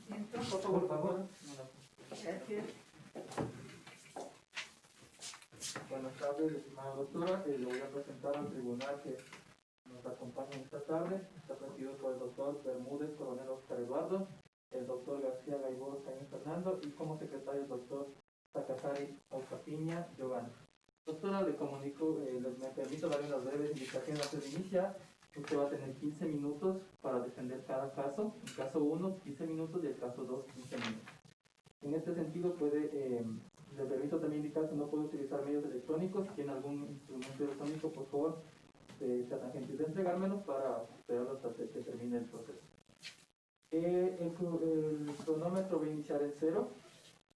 asiento. Por favor. Gracias. Buenas tardes, estimada doctora. Le voy a presentar al tribunal que nos acompaña esta tarde. Está presidido por el doctor Bermúdez, coronel Oscar Eduardo, el doctor García Gaibor Caín Fernando y como secretario el doctor Takasari Alcapiña Giovanni. Doctora, le comunico, me permito darle unas breves indicaciones antes de iniciar. Usted va a tener 15 minutos para defender cada caso. El caso 1, 15 minutos y el caso 2, 15 minutos. En este sentido, le permito también indicar que no puede utilizar medios electrónicos. Si tiene algún instrumento electrónico, por favor, sea tan gentil de entregármelo para esperarlo hasta que termine el proceso. El cronómetro va a iniciar en 0,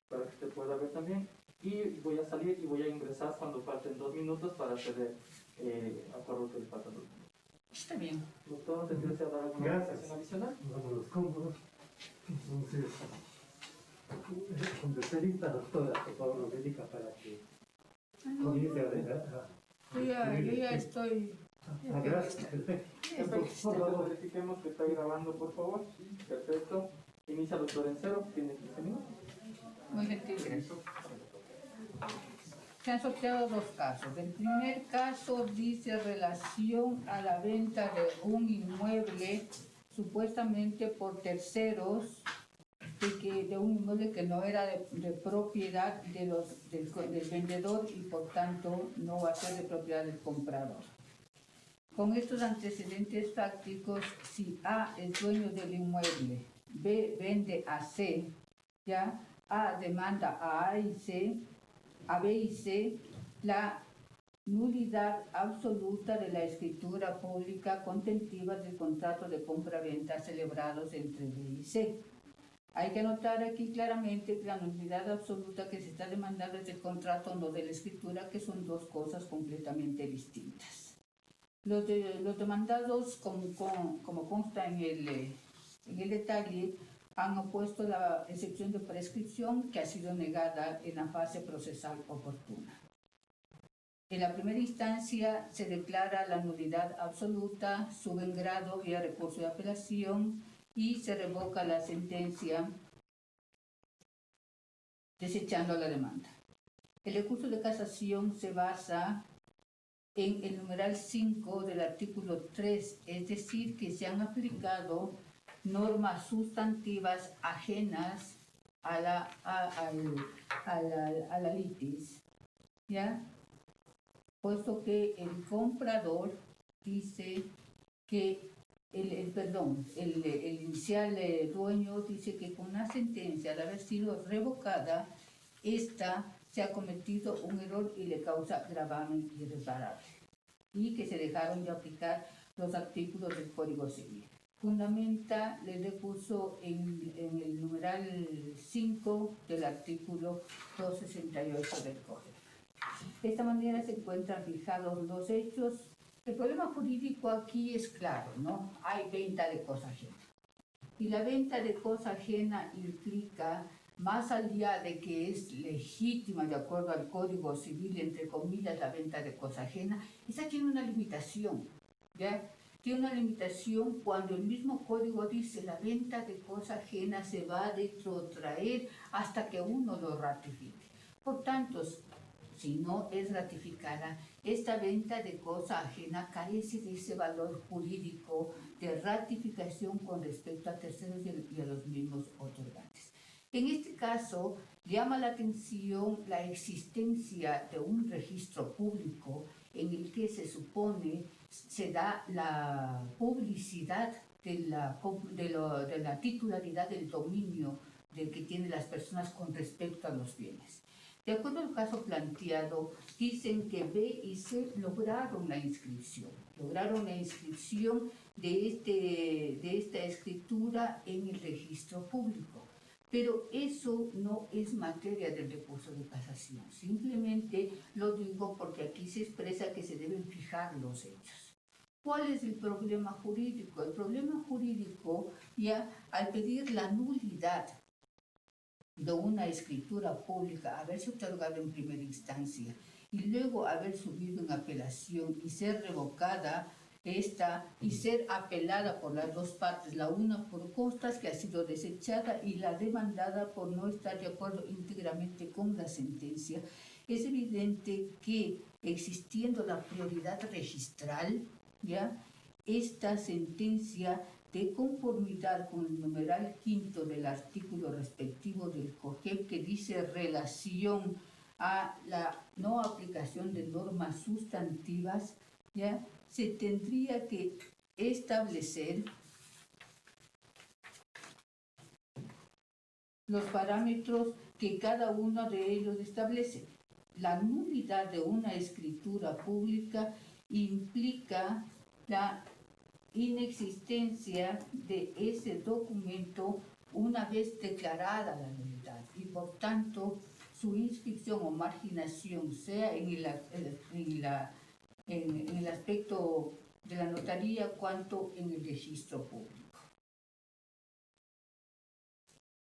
para que usted pueda ver también. Y voy a salir y voy a ingresar cuando falten 2 minutos para hacer acuerdo que le faltan 2 minutos. Está bien. Doctor, ¿te desea dar alguna indicación adicional? Vámonos cómodos. Entonces, cuando esté lista, doctora, por favor, nos dedica para que comience a Yo ya estoy. gracias, perfecto. Perfecto, verifiquemos que está grabando, por favor. Perfecto. Inicia doctor en 0, tiene 15 minutos. Muy gentil, gracias. Se han sorteado 2 casos. El primer caso dice relación a la venta de un inmueble supuestamente por terceros, de un inmueble que no era de propiedad del vendedor y por tanto no va a ser de propiedad del comprador. Con estos antecedentes prácticos, si A es dueño del inmueble, B vende a C, ya A demanda a y C, a B y C, la nulidad absoluta de la escritura pública contentiva del contrato de compra-venta celebrados entre B y C. Hay que anotar aquí claramente que la nulidad absoluta que se está demandando es del contrato, no de la escritura, que son 2 cosas completamente distintas. Los demandados, como consta en el detalle, han opuesto la excepción de prescripción que ha sido negada en la fase procesal oportuna. En la primera instancia se declara la nulidad absoluta, sube en grado vía recurso de apelación y se revoca la sentencia desechando la demanda. El recurso de casación se basa en el numeral 5 del artículo 3, es decir, que se han aplicado normas sustantivas ajenas a la litis, ¿ya? Puesto que el comprador dice que el inicial dueño dice que con la sentencia de haber sido revocada, esta se ha cometido un error y le causa gravamen irreparable, y que se dejaron de aplicar los artículos del Código Civil. Fundamenta el recurso en el numeral 5 del artículo 268 del Código. De esta manera se encuentran fijados los hechos. El problema jurídico aquí es claro, ¿no? Hay venta de cosa ajena. Y la venta de cosa ajena implica, más allá de que es legítima de acuerdo al Código Civil, entre comillas, la venta de cosa ajena, esa tiene una limitación, ¿ya? Tiene una limitación cuando el mismo Código dice la venta de cosa ajena se va a retrotraer hasta que uno lo ratifique. Por tanto, si no es ratificada, esta venta de cosa ajena carece de ese valor jurídico de ratificación con respecto a terceros y a los mismos otorgantes. En este caso, llama la atención la existencia de un registro público en el que se supone se da la publicidad de la titularidad del dominio del que tienen las personas con respecto a los bienes. De acuerdo al caso planteado, dicen que B y C lograron la inscripción de esta escritura en el registro público. Pero eso no es materia del recurso de casación. Simplemente lo digo porque aquí se expresa que se deben fijar los hechos. ¿Cuál es el problema jurídico? El problema jurídico, ya al pedir la nulidad de una escritura pública, haberse otorgado en primera instancia y luego haber subido en apelación y ser revocada, esta y ser apelada por las dos partes, la una por costas, que ha sido desechada, y la demandada por no estar de acuerdo íntegramente con la sentencia. Es evidente que, existiendo la prioridad registral, ¿ya?, esta sentencia, de conformidad con el numeral quinto del artículo respectivo del COGEP, que dice relación a la no aplicación de normas sustantivas, ¿ya?, se tendría que establecer los parámetros que cada uno de ellos establece. La nulidad de una escritura pública implica la inexistencia de ese documento una vez declarada la nulidad, y por tanto su inscripción o marginación, sea en el aspecto de la notaría cuanto en el registro público.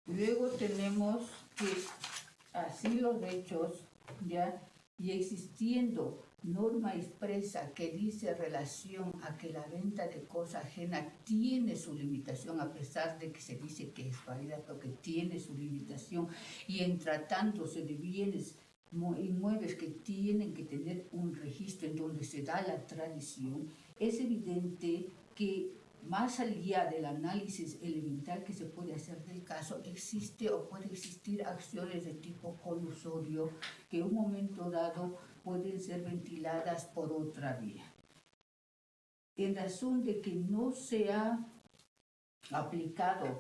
Luego tenemos que, así los hechos, ¿ya?, y existiendo norma expresa que dice relación a que la venta de cosa ajena tiene su limitación, a pesar de que se dice que es válida, pero que tiene su limitación, y en tratándose de bienes inmuebles que tienen que tener un registro en donde se da la tradición, es evidente que, más allá del análisis elemental que se puede hacer del caso, existe o puede existir acciones de tipo colusorio que en un momento dado pueden ser ventiladas por otra vía. En razón de que no se ha aplicado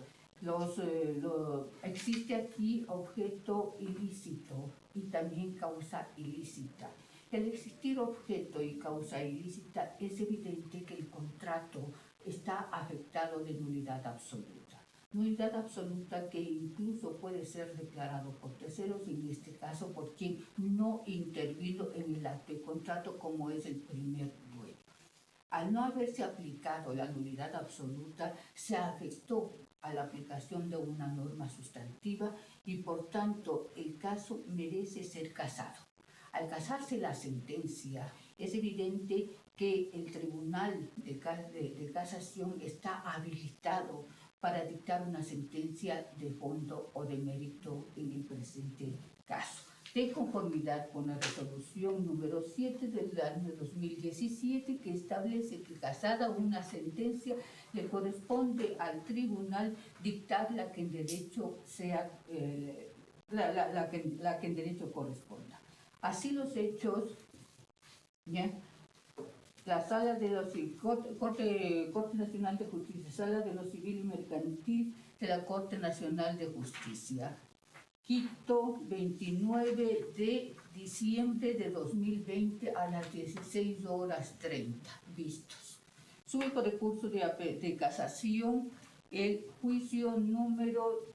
existe aquí objeto ilícito y también causa ilícita. El existir objeto y causa ilícita, es evidente que el contrato está afectado de nulidad absoluta. Nulidad absoluta que incluso puede ser declarado por terceros, en este caso por quien no intervino en el acto de contrato, como es el primer dueño. Al no haberse aplicado la nulidad absoluta, se afectó a la aplicación de una norma sustantiva y, por tanto, el caso merece ser casado. Al casarse la sentencia, es evidente que el Tribunal de Casación está habilitado para dictar una sentencia de fondo o de mérito en el presente caso, de conformidad con la resolución número 7 del año 2017, que establece que, casada una sentencia, le corresponde al tribunal dictar la que en derecho sea la que en derecho corresponda. Así los hechos, ¿ya?, la Sala de lo Corte Nacional de Justicia, Sala de lo Civil y Mercantil de la Corte Nacional de Justicia, Quito, 29 de diciembre de 2020 a las 16:30, vistos. Sube por recurso de casación el juicio número,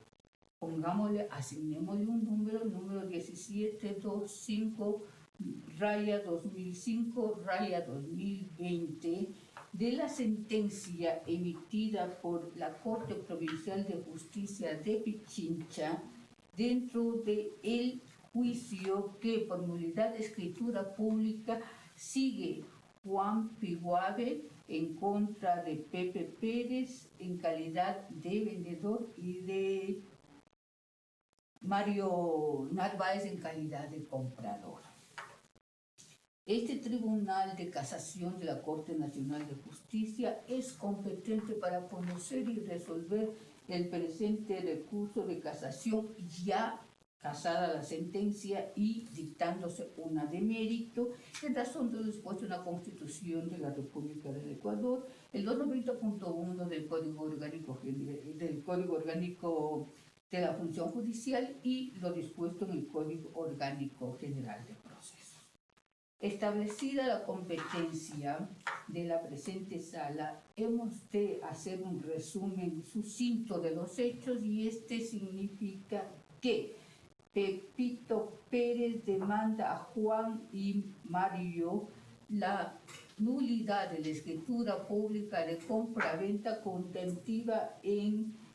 pongámosle, asignémosle un número 1725/2005/2020, de la sentencia emitida por la Corte Provincial de Justicia de Pichincha, dentro del juicio que, por nulidad de escritura pública, sigue Juan Piguave en contra de Pepe Pérez en calidad de vendedor y de Mario Narváez en calidad de comprador. Este Tribunal de Casación de la Corte Nacional de Justicia es competente para conocer y resolver el presente recurso de casación, ya casada la sentencia y dictándose una de mérito, en razón de lo dispuesto en la Constitución de la República del Ecuador, el 290.1 del Código Orgánico de la Función Judicial y lo dispuesto en el Código Orgánico General de Procesos. Establecida la competencia de la presente sala, hemos de hacer un resumen sucinto de los hechos, y este significa que Pepito Pérez demanda a Juan y Mario la nulidad de la escritura pública de compra-venta contentiva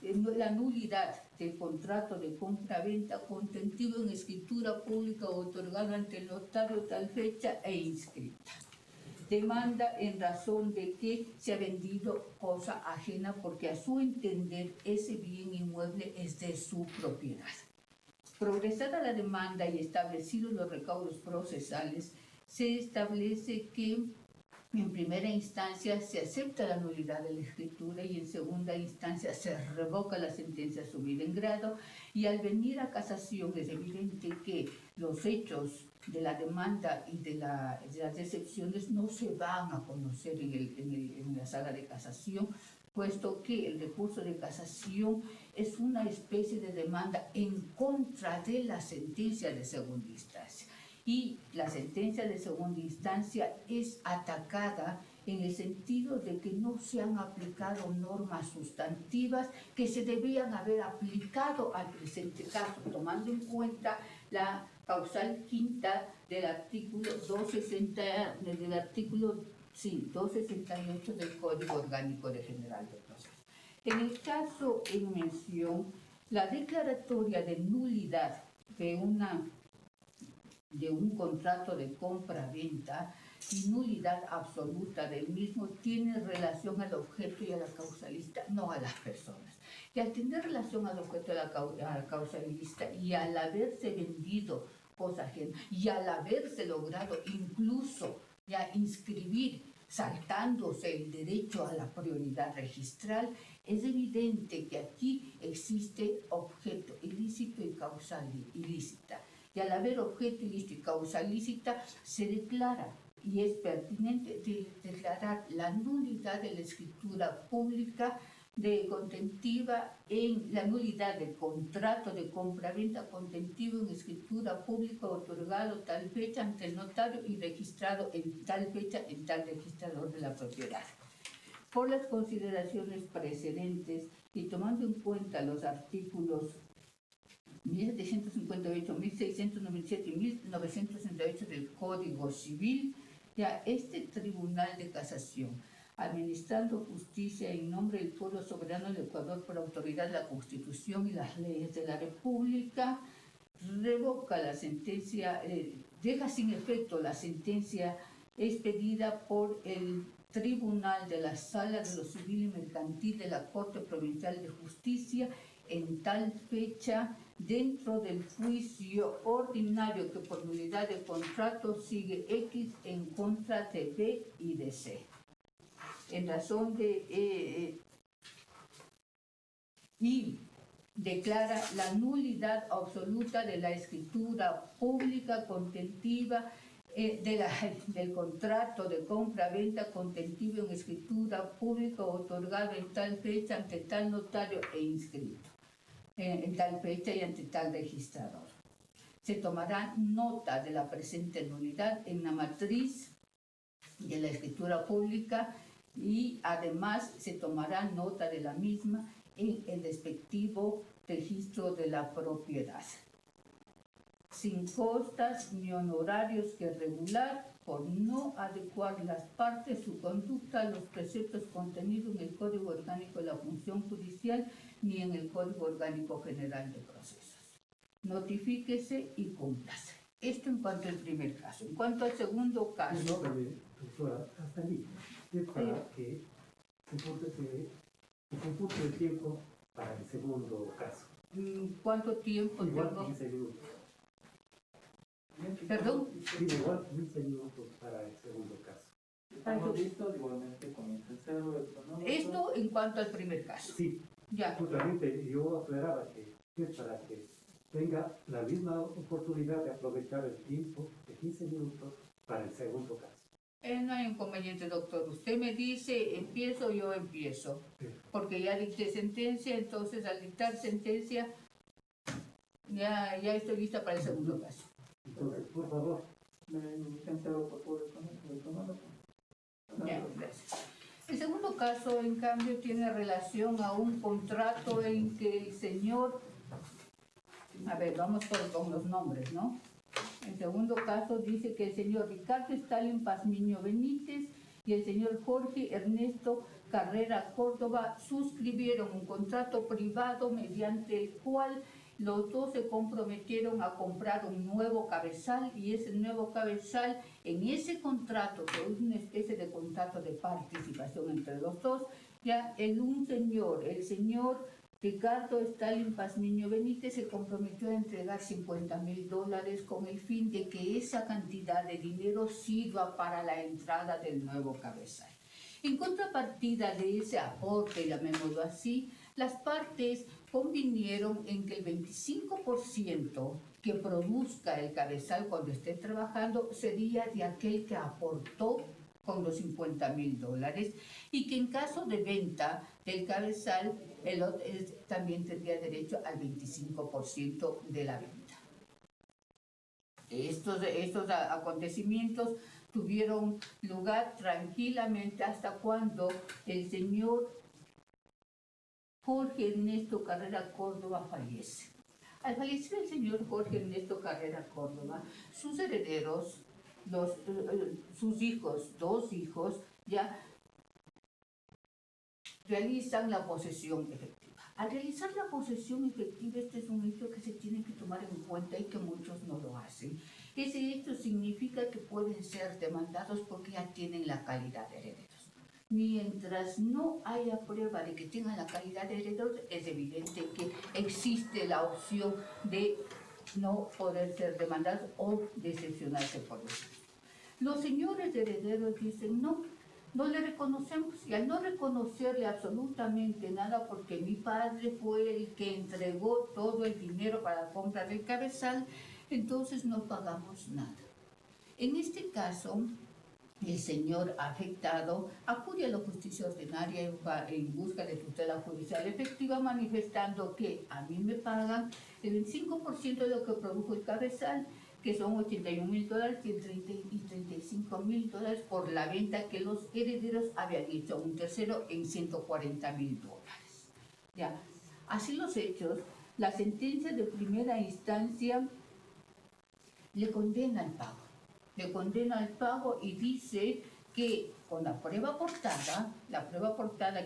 la nulidad del contrato de compra-venta contentivo en escritura pública otorgada ante el notario tal fecha e inscrita. demanda en razón de que se ha vendido cosa ajena porque a su entender ese bien inmueble es de su propiedad. Progresada la demanda y establecidos los recaudos procesales, se establece que en primera instancia se acepta la nulidad de la escritura y en segunda instancia se revoca la sentencia subida en grado, y al venir a casación es evidente que los hechos de la demanda y de las excepciones no se van a conocer en la sala de casación, puesto que el recurso de casación es una especie de demanda en contra de la sentencia de segunda instancia. Y la sentencia de segunda instancia es atacada en el sentido de que no se han aplicado normas sustantivas que se debían haber aplicado al presente caso, tomando en cuenta la causal quinta del artículo 268 del Código Orgánico de General de Procesos. En el caso en mención, la declaratoria de nulidad de un contrato de compra-venta y nulidad absoluta del mismo tiene relación al objeto y a la causalista, no a las personas. Y al tener relación al objeto y a la causalista y al haberse vendido cosa ajena y al haberse logrado incluso ya inscribir saltándose el derecho a la prioridad registral, es evidente que aquí existe objeto ilícito y causal ilícita. Y al haber objeto ilícito y causa lícita, se declara, y es pertinente declarar la nulidad de la escritura pública contentiva en la nulidad del contrato de compra-venta contentivo en escritura pública otorgado tal fecha ante el notario y registrado en tal fecha en tal registrador de la propiedad. Por las consideraciones precedentes y tomando en cuenta los artículos 1758, 1697 y 1968 del Código Civil, ya este Tribunal de Casación, administrando justicia en nombre del pueblo soberano del Ecuador por autoridad de la Constitución y las leyes de la República, revoca la sentencia, deja sin efecto la sentencia expedida por el Tribunal de la Sala de lo Civil y Mercantil de la Corte Provincial de Justicia en tal fecha, dentro del juicio ordinario que por nulidad de contrato sigue X en contra de B y de C. En razón de y declara la nulidad absoluta de la escritura pública contentiva del contrato de compra-venta contentivo en escritura pública otorgado en tal fecha ante tal notario e inscrito en tal fecha y ante tal registrador. Se tomará nota de la presente nulidad en la matriz de la escritura pública y además se tomará nota de la misma en el respectivo registro de la propiedad, sin costas ni honorarios que regular por no adecuar las partes su conducta a los preceptos contenidos en el Código Orgánico de la Función Judicial ni en el Código Orgánico General de Procesos. Notifíquese y cúmplase. Esto en cuanto al primer caso. En cuanto al segundo caso... Doctora, hasta allí. Es para que se compute el tiempo para el segundo caso. ¿Cuánto tiempo Igual tengo? 15 minutos. ¿Perdón? Sí, igual 15 minutos para el segundo caso. Estamos listos, igualmente comienza el cero del cronómetro. Esto en cuanto al primer caso. Sí, Ya. justamente yo aclaraba que es para que tenga la misma oportunidad de aprovechar el tiempo de 15 minutos para el segundo caso. No hay inconveniente, doctor. Usted me dice, empiezo, yo empiezo. Sí. Porque ya dicté sentencia, entonces al dictar sentencia, ya estoy lista para el segundo caso. Entonces, por favor. Me inician cero por favor el cronómetro. Ya, gracias. El segundo caso, en cambio, tiene relación a un contrato en que el señor... A ver, vamos con los nombres, ¿no? El segundo caso dice que el señor Ricardo Stalin Pazmiño Benítez y el señor Jorge Ernesto Carrera Córdoba suscribieron un contrato privado mediante el cual los dos se comprometieron a comprar un nuevo cabezal y ese nuevo cabezal, en ese contrato, que es una especie de contrato de participación entre los dos, ya el señor Ricardo Stalin Pazmiño Benítez se comprometió a entregar $50,000 con el fin de que esa cantidad de dinero sirva para la entrada del nuevo cabezal. En contrapartida de ese aporte, llamémoslo así, las partes convinieron en que el 25% que produzca el cabezal cuando esté trabajando sería de aquel que aportó con los $50,000 y que en caso de venta del cabezal también tendría derecho al 25% de la venta. Estos acontecimientos tuvieron lugar tranquilamente hasta cuando el señor Jorge Ernesto Carrera Córdoba fallece. Al fallecer el señor Jorge Ernesto Carrera Córdoba, sus herederos, sus hijos, 2 hijos, ya realizan la posesión efectiva. Al realizar la posesión efectiva, este es un hecho que se tiene que tomar en cuenta y que muchos no lo hacen. Ese hecho significa que pueden ser demandados porque ya tienen la calidad de herederos. Mientras no haya prueba de que tengan la calidad de herederos, es evidente que existe la opción de no poder ser demandados o decepcionarse por eso. Los señores herederos dicen no le reconocemos, y al no reconocerle absolutamente nada porque mi padre fue el que entregó todo el dinero para la compra del cabezal, entonces no pagamos nada. En este caso, el señor afectado acude a la justicia ordinaria en busca de tutela judicial efectiva, manifestando que a mí me pagan el 25% de lo que produjo el cabezal, que son $81,000 y $35,000 por la venta que los herederos habían hecho a un tercero en $140,000. Ya, así los hechos, la sentencia de primera instancia le condena al pago y dice que con la prueba aportada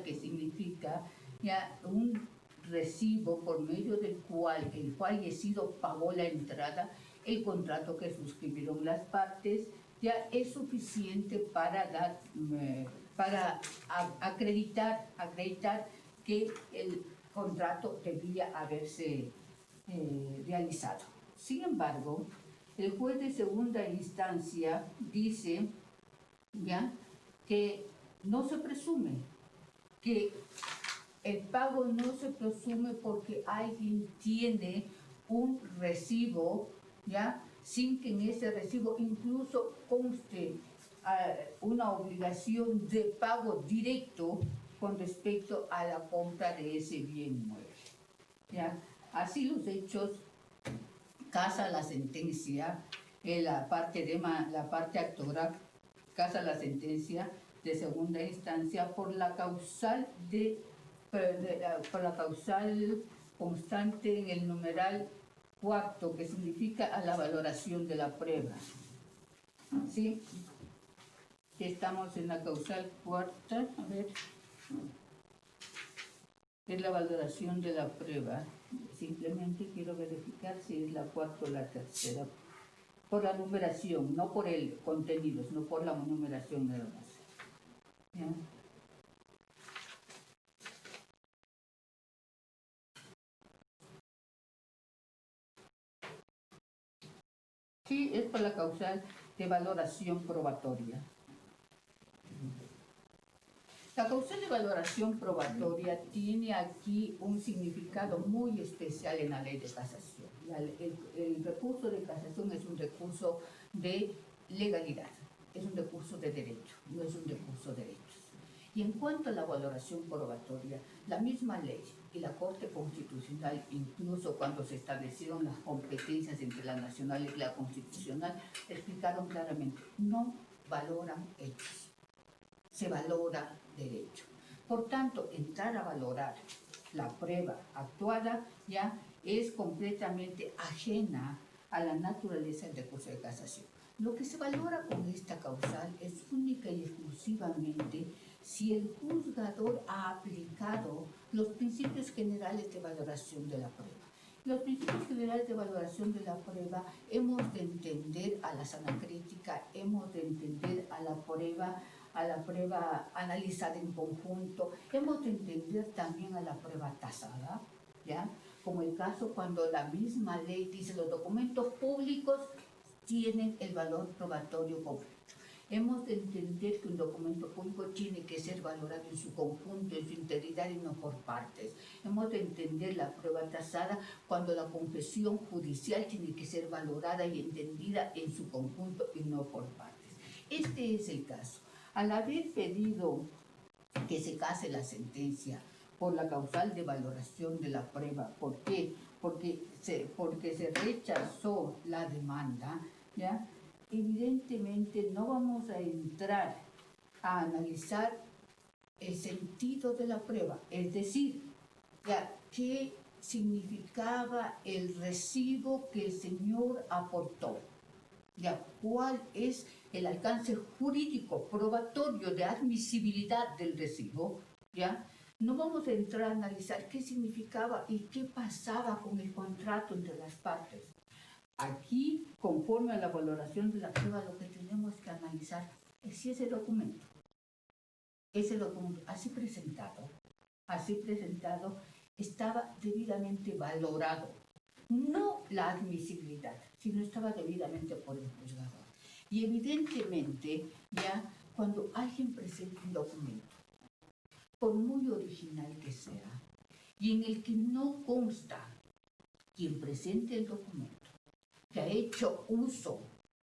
que significa ya un recibo por medio del cual el fallecido pagó la entrada, el contrato que suscribieron las partes ya es suficiente para acreditar que el contrato debía haberse realizado. Sin embargo, el juez de segunda instancia dice ya que no se presume, que el pago no se presume porque alguien tiene un recibo, ¿ya? Sin que en ese recibo incluso conste una obligación de pago directo con respecto a la compra de ese bien inmueble, ¿ya? Así los hechos, casa la sentencia, la parte actora casa la sentencia de segunda instancia por la causal constante en el numeral 4, que significa a la valoración de la prueba. ¿Sí? Estamos en la causal cuarta, a ver, es la valoración de la prueba. Simplemente quiero verificar si es la cuarta o la tercera. Por la numeración, no por el contenido, sino por la numeración nada más. ¿Ya? Sí, es por la causal de valoración probatoria. La causal de valoración probatoria tiene aquí un significado muy especial en la ley de casación. El recurso de casación es un recurso de legalidad, es un recurso de derecho, no es un recurso de derechos. Y en cuanto a la valoración probatoria, la misma ley y la Corte Constitucional, incluso cuando se establecieron las competencias entre la nacional y la constitucional, explicaron claramente, no valoran hechos, se valora derecho. Por tanto, entrar a valorar la prueba actuada ya es completamente ajena a la naturaleza del recurso de casación. Lo que se valora con esta causal es única y exclusivamente si el juzgador ha aplicado los principios generales de valoración de la prueba. Los principios generales de valoración de la prueba, hemos de entender a la sana crítica, hemos de entender a la prueba analizada en conjunto, hemos de entender también a la prueba tasada, ¿ya? Como el caso cuando la misma ley dice los documentos públicos tienen el valor probatorio completo. Hemos de entender que un documento público tiene que ser valorado en su conjunto, en su integridad y no por partes. Hemos de entender la prueba tasada cuando la confesión judicial tiene que ser valorada y entendida en su conjunto y no por partes. Este es el caso. Al haber pedido que se case la sentencia por la causal de valoración de la prueba, ¿por qué? Porque se rechazó la demanda, ¿ya? Evidentemente no vamos a entrar a analizar el sentido de la prueba, es decir, ya, qué significaba el recibo que el señor aportó, ya, cuál es el alcance jurídico probatorio de admisibilidad del recibo, ya. No vamos a entrar a analizar qué significaba y qué pasaba con el contrato entre las partes. Aquí, conforme a la valoración de la prueba, lo que tenemos que analizar es si ese documento así presentado, estaba debidamente valorado. No la admisibilidad, sino estaba debidamente por el juzgador. Y evidentemente, ya cuando alguien presenta un documento, por muy original que sea, y en el que no consta quien presente el documento, que ha hecho uso,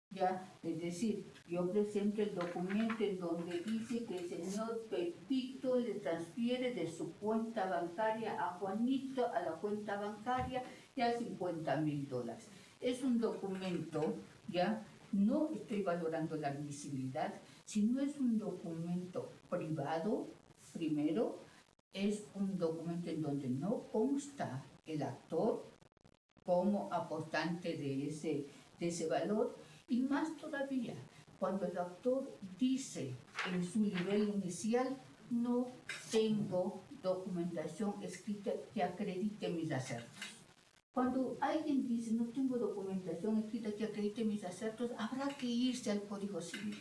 ya, es decir, yo presento el documento en donde dice que el señor Pepito le transfiere de su cuenta bancaria a Juanito a la cuenta bancaria ya $50,000. Es un documento, ya, no estoy valorando la admisibilidad, sino es un documento privado, primero, es un documento en donde no consta el actor como aportante de ese valor, y más todavía, cuando el actor dice en su nivel inicial, no tengo documentación escrita que acredite mis acertos. Cuando alguien dice, no tengo documentación escrita que acredite mis acertos, habrá que irse al Código Civil.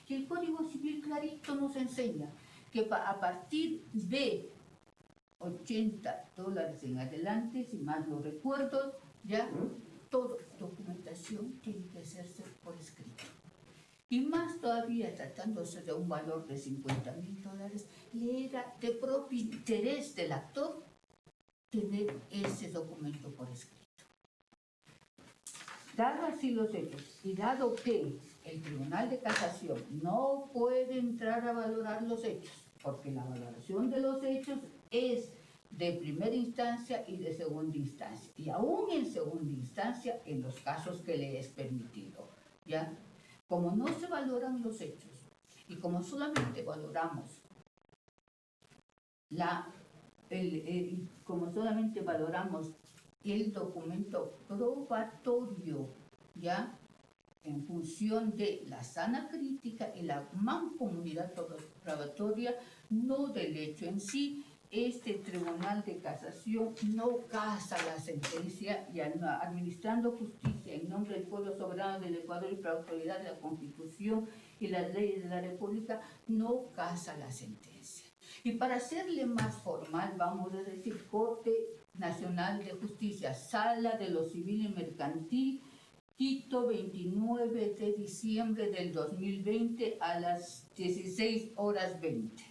Y el Código Civil clarito nos enseña que a partir de $80 en adelante, si mal no recuerdo, ya toda documentación tiene que hacerse por escrito. Y más todavía, tratándose de un valor de $50,000, le era de propio interés del actor tener ese documento por escrito. Dado así los hechos, y dado que el Tribunal de Casación no puede entrar a valorar los hechos, porque la valoración de los hechos es de primera instancia y de segunda instancia, y aún en segunda instancia en los casos que le es permitido, ¿ya? Como no se valoran los hechos y como solamente valoramos el documento probatorio, ¿ya? En función de la sana crítica y la mancomunidad probatoria, no del hecho en sí, este Tribunal de Casación no casa la sentencia y administrando justicia en nombre del pueblo soberano del Ecuador y por la autoridad de la Constitución y las leyes de la República, no casa la sentencia. Y para hacerle más formal, vamos a decir Corte Nacional de Justicia, Sala de lo Civil y Mercantil, Quito, 29 de diciembre del 2020 a las 16:20.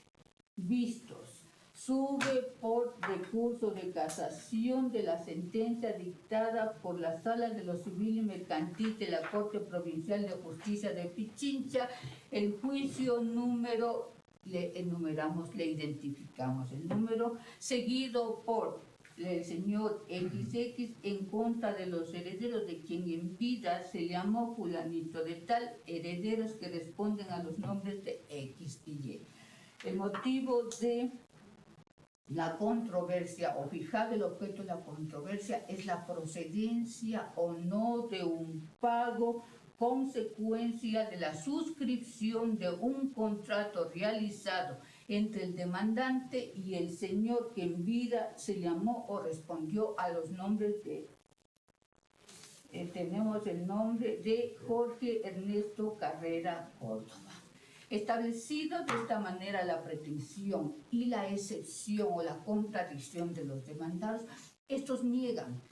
Vistos. Sube por recurso de casación de la sentencia dictada por la Sala de lo Civil y Mercantil de la Corte Provincial de Justicia de Pichincha, el juicio número, le identificamos el número, seguido por el señor XX en contra de los herederos de quien en vida se llamó fulanito de tal, herederos que responden a los nombres de X y Y. El motivo de la controversia o fijado el objeto de la controversia es la procedencia o no de un pago consecuencia de la suscripción de un contrato realizado entre el demandante y el señor que en vida se llamó o respondió a los nombres de tenemos el nombre de Jorge Ernesto Carrera Córdoba. Establecido de esta manera la pretensión y la excepción o la contradicción de los demandados, estos niegan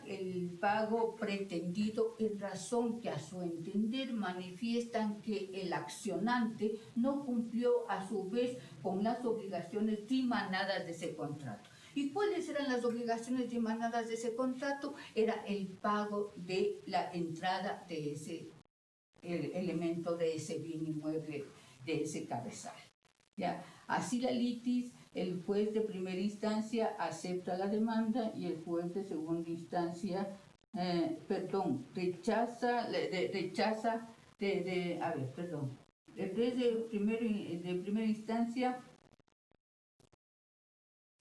el pago pretendido en razón que a su entender manifiestan que el accionante no cumplió a su vez con las obligaciones dimanadas de ese contrato. ¿Y cuáles eran las obligaciones dimanadas de ese contrato? Era el pago de la entrada de ese elemento, de ese bien inmueble, de ese cabezal. ¿Ya? Así la litis, el juez de primera instancia acepta la demanda y el juez de segunda instancia, rechaza, el juez de primera instancia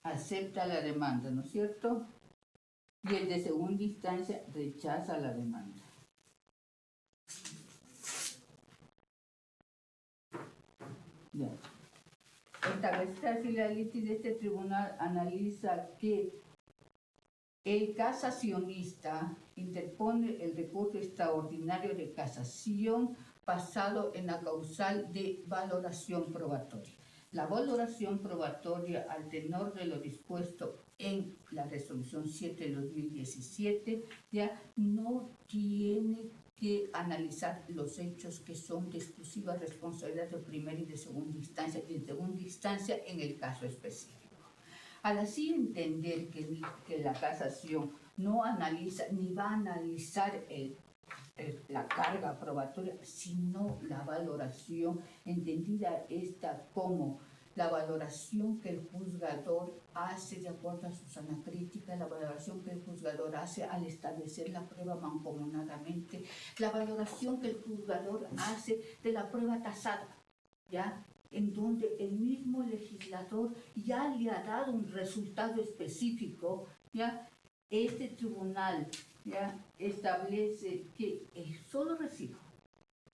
acepta la demanda, ¿no es cierto? Y el de segunda instancia rechaza la demanda. Ya. Establecida así la litis de este tribunal, analiza que el casacionista interpone el recurso extraordinario de casación basado en la causal de valoración probatoria. La valoración probatoria, al tenor de lo dispuesto en la resolución 7 de 2017, ya no tiene que analizar los hechos que son de exclusiva responsabilidad de primera y de segunda instancia, y en segunda instancia en el caso específico. Al así entender que la casación no analiza ni va a analizar la carga probatoria, sino la valoración, entendida esta como la valoración que el juzgador hace de acuerdo a su sana crítica, la valoración que el juzgador hace al establecer la prueba mancomunadamente, la valoración que el juzgador hace de la prueba tasada, ¿ya? En donde el mismo legislador ya le ha dado un resultado específico, ¿ya? Este tribunal, ¿ya?, establece que el solo recibo,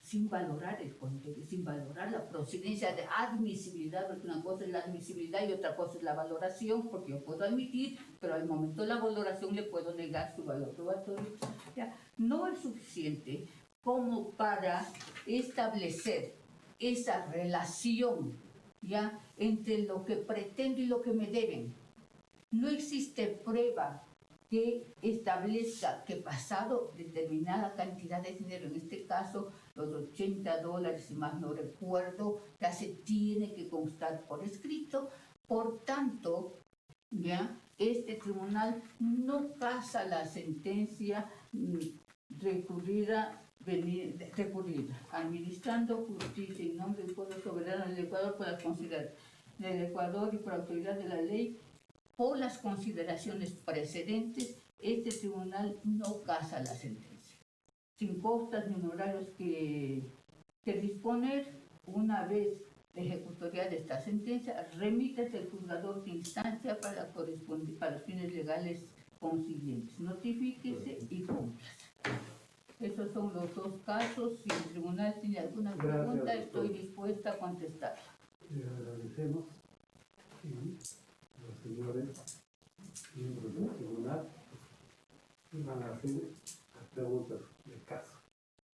sin valorar el contenido, sin valorar la procedencia de admisibilidad, porque una cosa es la admisibilidad y otra cosa es la valoración, porque yo puedo admitir, pero al momento de la valoración le puedo negar su valor probatorio, ¿ya? No es suficiente como para establecer esa relación, ¿ya?, entre lo que pretendo y lo que me deben. No existe prueba que establezca que pasado determinada cantidad de dinero, en este caso los $80, si más no recuerdo, ya se tiene que constar por escrito. Por tanto, ¿ya?, este tribunal no casa la sentencia recurrida, administrando justicia en nombre del pueblo soberano del Ecuador por las consideraciones del Ecuador y por autoridad de la ley. Por las consideraciones precedentes, este tribunal no casa la sentencia. Sin costas ni honorarios que disponer, una vez de ejecutoria de esta sentencia, remítese el juzgador de instancia para los fines legales consiguientes. Notifíquese y cúmplase. Estos son los dos casos. Si el tribunal tiene alguna pregunta, estoy dispuesta a contestar. Le agradecemos. Los señores miembros del tribunal van a hacer las preguntas del caso.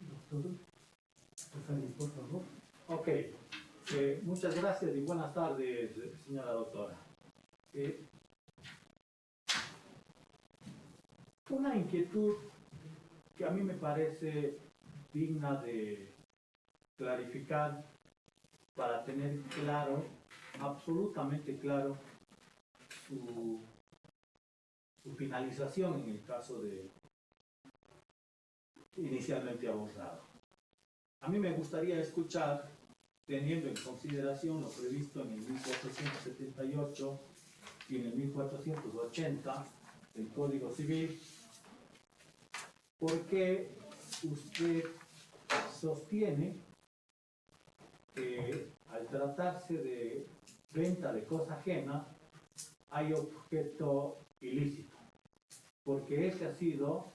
Doctor, por favor. Ok, muchas gracias y buenas tardes, señora doctora. Una inquietud que a mí me parece digna de clarificar para tener claro, absolutamente claro, su finalización en el caso de inicialmente abordado. A mí me gustaría escuchar, teniendo en consideración lo previsto en el 1478 y en el 1480 del Código Civil, por qué usted sostiene que al tratarse de venta de cosa ajena hay objeto ilícito, porque ese ha sido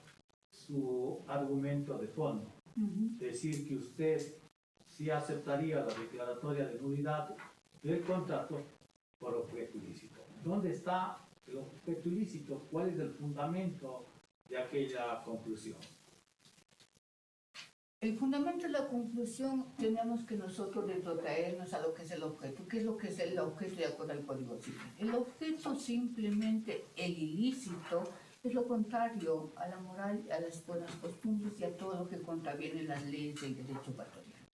su argumento de fondo. Decir que usted sí aceptaría la declaratoria de nulidad del contrato por objeto ilícito. ¿Dónde está el objeto ilícito? ¿Cuál es el fundamento de aquella conclusión? El fundamento de la conclusión tenemos que nosotros retrotraernos a lo que es el objeto. ¿Qué es lo que es el objeto de acuerdo al Código Civil? El objeto simplemente, el ilícito, es lo contrario a la moral, a las buenas costumbres y a todo lo que contraviene las leyes del derecho ecuatoriano.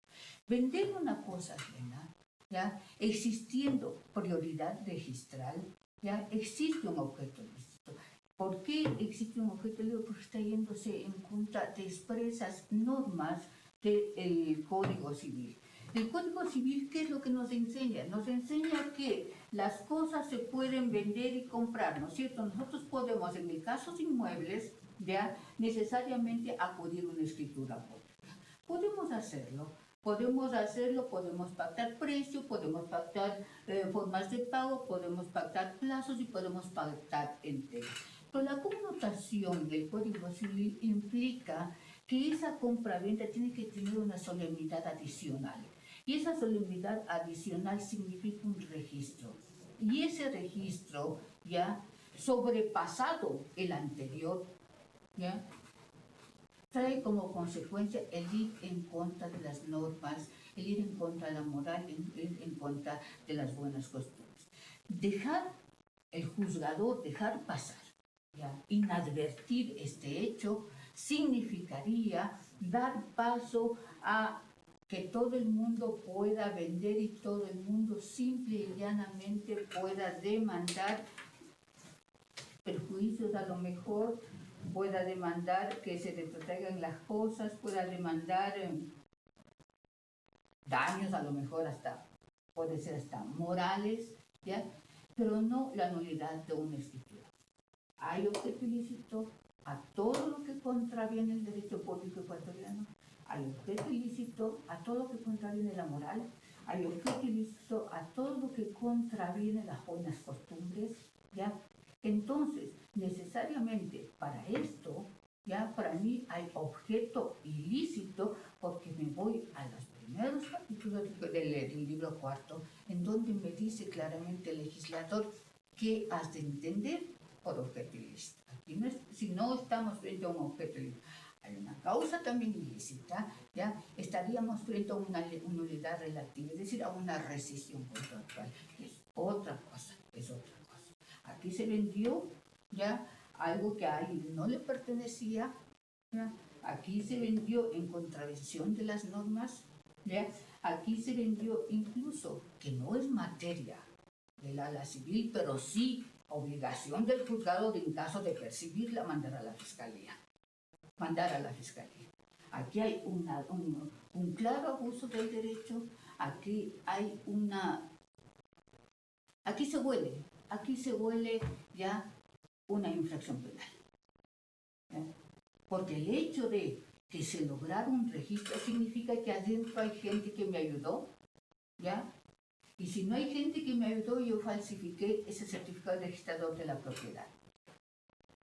Vender una cosa ajena, ¿ya? Existiendo prioridad registral, ¿ya? Existe un objeto ilícito. ¿Por qué existe un objeto ilícito? Porque está yéndose en contra de expresas normas del Código Civil. El Código Civil, ¿qué es lo que nos enseña? Nos enseña que las cosas se pueden vender y comprar, ¿no es cierto? Nosotros podemos, en el caso de inmuebles, ya necesariamente acudir a una escritura pública. Podemos hacerlo, podemos pactar precio, podemos pactar formas de pago, podemos pactar plazos y podemos pactar entregas. Pero la connotación del Código Civil implica que esa compra-venta tiene que tener una solemnidad adicional. Y esa solemnidad adicional significa un registro. Y ese registro, ya sobrepasado el anterior, ya trae como consecuencia el ir en contra de las normas, el ir en contra de la moral, en contra de las buenas costumbres. El juzgador dejar pasar, ya, inadvertir este hecho, significaría dar paso a que todo el mundo pueda vender y todo el mundo simple y llanamente pueda demandar perjuicios, a lo mejor pueda demandar que se retrotraigan las cosas, pueda demandar daños, a lo mejor puede ser hasta morales, ¿ya? Pero no la nulidad de una escritura. Hay objeto ilícito a todo lo que contraviene el derecho público ecuatoriano, hay objeto ilícito a todo lo que contraviene la moral, hay objeto ilícito a todo lo que contraviene las buenas costumbres, ¿ya? Entonces, necesariamente para esto, ya para mí hay objeto ilícito porque me voy a los primeros capítulos del libro cuarto, en donde me dice claramente el legislador qué has de entender por objeto ilícito. Aquí si no estamos frente a un objeto ilícito, hay una causa también ilícita, ya estaríamos frente a una nulidad relativa, es decir, a una rescisión contractual, que es otra cosa, Aquí se vendió ya algo que a él no le pertenecía, ¿ya? Aquí se vendió en contravención de las normas, ¿ya? Aquí se vendió incluso que no es materia del ala civil, pero sí obligación del juzgado de, en caso de percibirla, mandar a la fiscalía. Aquí hay un claro abuso del derecho, aquí se huele ya una infracción penal. ¿Ya? Porque el hecho de que se lograra un registro significa que adentro hay gente que me ayudó, ¿ya? Y si no hay gente que me ayudó, yo falsifiqué ese certificado de registrador de la propiedad.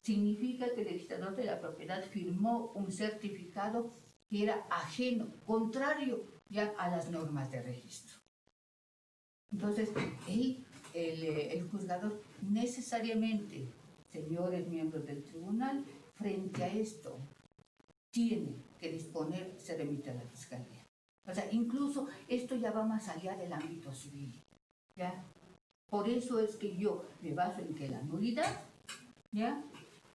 Significa que el registrador de la propiedad firmó un certificado que era ajeno, contrario ya a las normas de registro. Entonces, el juzgador necesariamente, señores miembros del tribunal, frente a esto, tiene que disponer, se remite a la fiscalía. O sea, incluso esto ya va más allá del ámbito civil, ¿ya? Por eso es que yo me baso en que la nulidad, ¿ya?,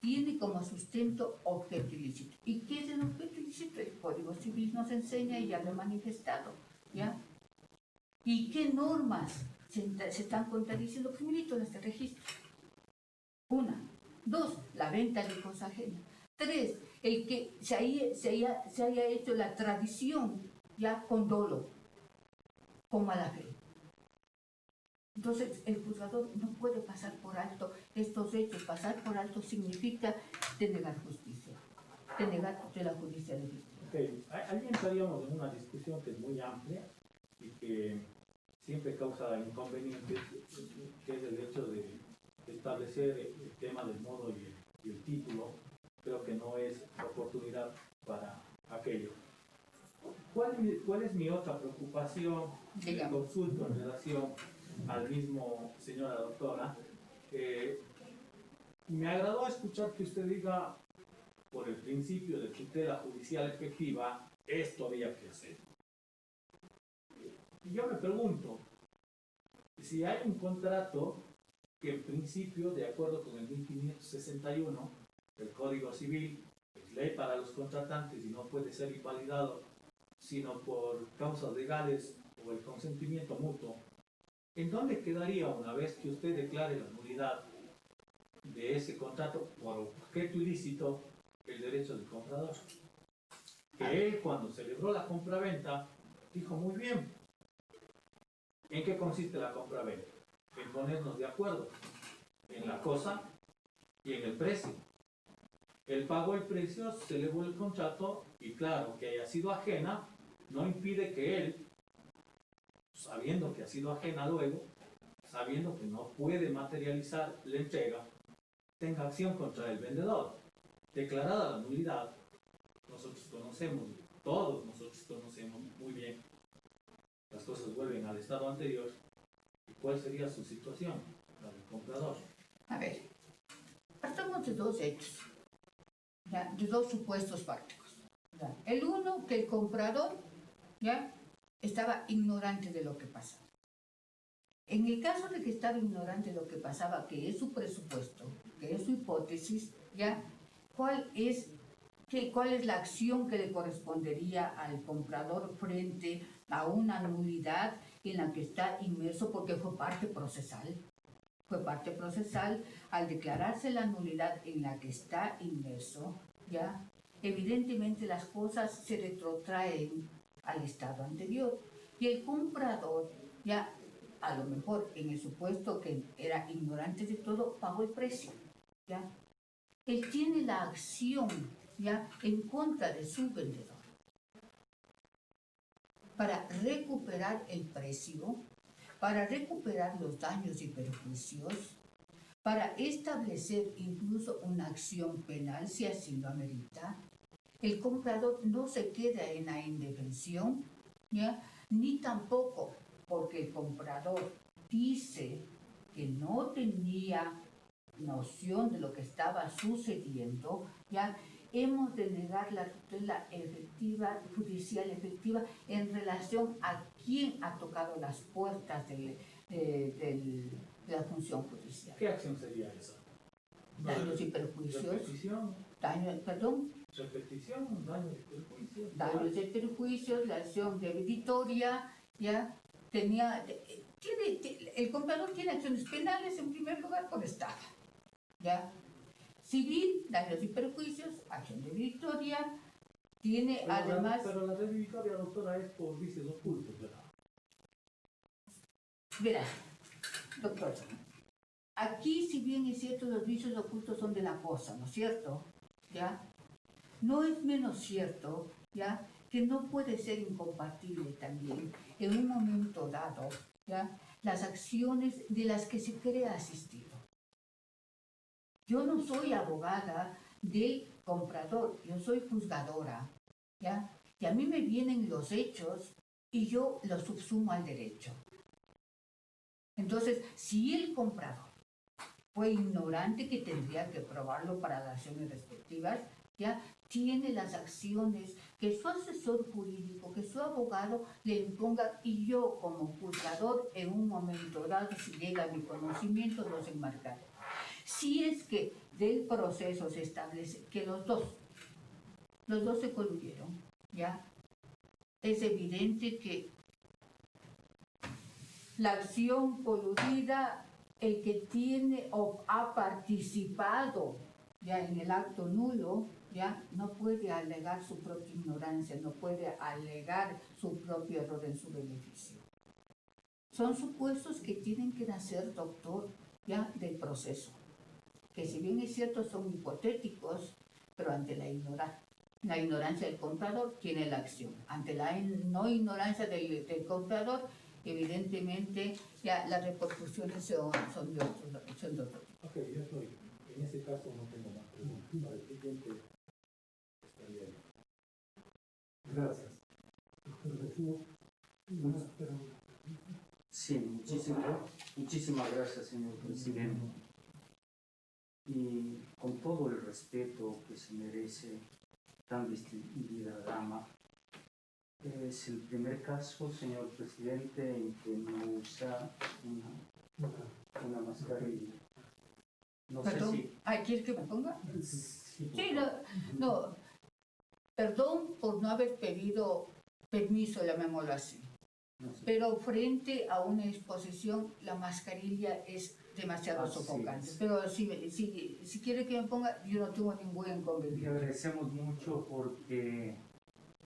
tiene como sustento objeto ilícito. ¿Y qué es el objeto ilícito? El Código Civil nos enseña y ya lo he manifestado, ¿ya? ¿Y qué normas se están contradiciendo? Primerito, este registro. 1. 2. La venta de cosa ajena. 3. El que se haya hecho la tradición ya con dolo, con mala fe. Entonces, el juzgador no puede pasar por alto estos hechos. Pasar por alto significa denegar justicia, denegar la justicia legítima. Okay. Ahí entraríamos en una discusión que es muy amplia y que siempre causa inconvenientes, que es el hecho de establecer el tema del modo y el título. Creo que no es oportunidad para aquello. ¿Cuál es mi otra preocupación? Que consulto en relación al mismo señora doctora. Me agradó escuchar que usted diga, por el principio de tutela judicial efectiva, esto había que hacer. Y yo me pregunto, si hay un contrato que en principio, de acuerdo con el 1561 del Código Civil, es ley para los contratantes y no puede ser invalidado sino por causas legales o el consentimiento mutuo, ¿en dónde quedaría, una vez que usted declare la nulidad de ese contrato por objeto ilícito, el derecho del comprador? Que él, cuando celebró la compraventa, dijo: muy bien, ¿en qué consiste la compraventa? En ponernos de acuerdo en la cosa y en el precio. Él pagó el precio, se elevó el contrato, y claro, que haya sido ajena no impide que él, sabiendo que ha sido ajena luego, sabiendo que no puede materializar la entrega, tenga acción contra el vendedor. Declarada la nulidad, nosotros conocemos, todos nosotros conocemos muy bien, las cosas vuelven al estado anterior. ¿Y cuál sería su situación, la del comprador? A ver, partamos de dos hechos, ¿ya? De dos supuestos fácticos. ¿Ya? El uno, que el comprador, ¿ya?, estaba ignorante de lo que pasaba. En el caso de que estaba ignorante de lo que pasaba, que es su presupuesto, que es su hipótesis, ¿ya?, ¿cuál es la acción que le correspondería al comprador frente a una nulidad en la que está inmerso? Porque fue parte procesal. Fue parte procesal. Al declararse la nulidad en la que está inmerso, ¿ya?, evidentemente las cosas se retrotraen al estado anterior. Y el comprador, ya, a lo mejor en el supuesto que era ignorante de todo, pagó el precio, ¿ya? Él tiene la acción, ¿ya?, en contra de su vendedor para recuperar el precio, para recuperar los daños y perjuicios, para establecer incluso una acción penal si así lo amerita. El comprador no se queda en la indefensión, ¿ya?, ni tampoco porque el comprador dice que no tenía noción de lo que estaba sucediendo, ¿ya?, hemos de negar la tutela efectiva, judicial efectiva, en relación a quién ha tocado las puertas de la función judicial. ¿Qué acción sería esa? Daños y perjuicios. Repetición. Perdón. Repetición, daños y perjuicios. Daños y perjuicios, la acción debitoria, ¿ya? El comprador tiene acciones penales en primer lugar por Estado, ¿ya? Civil, daños y perjuicios, acción debitoria, tiene además... Pero la debitoria, doctora, es por vicios ocultos, ¿verdad? Verás, doctor, aquí, si bien es cierto, los vicios ocultos son de la cosa, ¿no es cierto? ¿Ya? No es menos cierto, ¿ya?, que no puede ser incompatible también en un momento dado, ¿ya?, las acciones de las que se cree asistido. Yo no soy abogada del comprador, yo soy juzgadora, ¿ya? Y a mí me vienen los hechos y yo los subsumo al derecho. Entonces, si el comprador fue ignorante, que tendría que probarlo para las acciones respectivas, ya tiene las acciones que su asesor jurídico, que su abogado le imponga, y yo como juzgador en un momento dado, si llega a mi conocimiento, los enmarcaré. Si es que del proceso se establece que los dos se coluyeron, ya es evidente que la acción coludida, el que tiene o ha participado ya en el acto nulo, ya no puede alegar su propia ignorancia, no puede alegar su propio error en su beneficio. Son supuestos que tienen que nacer, doctor, ya del proceso, que si bien es cierto son hipotéticos, pero ante la ignorancia del comprador tiene la acción. Ante la no ignorancia del comprador, evidentemente ya las repercusiones son de otro. Ok, yo estoy. En ese caso no tengo más preguntas. Para el siguiente estaría bien. Gracias. Doctor García, ¿más preguntas? Sí, muchísimas gracias, señor presidente. Y con todo el respeto que se merece tan distinguida dama, es el primer caso, señor presidente, en que no usa una mascarilla. No sé Perdón. si... Ay, ¿quieres que me ponga? Sí, por Sí, favor. no. Perdón por no haber pedido permiso, llamémoslo así. No sé. Pero frente a una exposición, la mascarilla es demasiado Así sofocante. es. Pero si quiere que me ponga, yo no tengo ningún Le inconveniente. agradecemos mucho porque